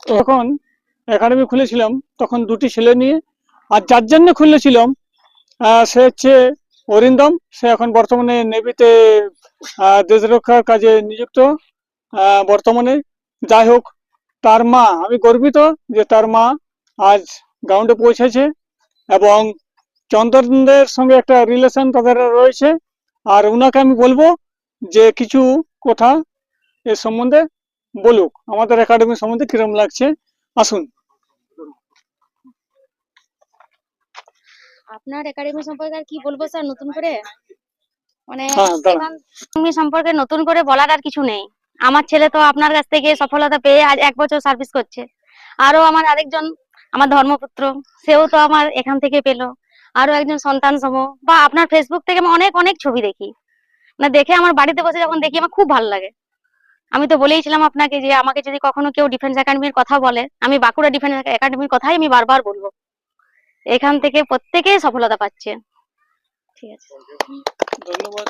তখন একাডেমি খুলেছিলাম তখন দুটি ছেলে নিয়ে, আর যার জন্য খুলেছিলাম সে হচ্ছে অরিন্দম। সে এখন বর্তমানে নেভিতে দেশ রক্ষার কাজে নিযুক্ত বর্তমানে। যাই হোক, তার মা, আমি গর্বিত যে তার মা আজ গ্রাউন্ডে পৌঁছেছে এবং চন্দনদের সঙ্গে একটা রিলেশন তাদের রয়েছে। আর ওনাকে আমি বলবো যে কিছু কথা এর সম্বন্ধে বলুক, আমাদের একাডেমি সম্বন্ধে কিরম লাগছে, আসুন। আপনার একাডেমি সম্পর্কে আর কি বলবো স্যার, নতুন করে মানে হ্যাঁ, দাঁড়া। একাডেমি সম্পর্কে নতুন করে বলার আর কিছু নেই। আমার ছেলে তো আপনার কাছ থেকে সফলতা পেয়ে আজ 1 বছর সার্ভিস করছে। আরো আমার আরেকজন, আমার ধর্মপুত্র, সেও তো আমার এখান থেকে পেলো। আরো একজন সন্তান সম, বা আপনার ফেসবুক থেকে আমি অনেক অনেক ছবি দেখি, মানে দেখে আমার বাড়িতে বসে যখন দেখি আমার খুব ভালো লাগে। আমি তো বলেইছিলাম আপনাকে যে আমাকে যদি কখনো কেউ ডিফেন্স একাডেমির কথা বলে, আমি বাঁকুড়া ডিফেন্স একাডেমির কথাই আমি বারবার বলবো। এখান থেকে প্রত্যেকেই সফলতা পাচ্ছে। ঠিক আছে, ধন্যবাদ।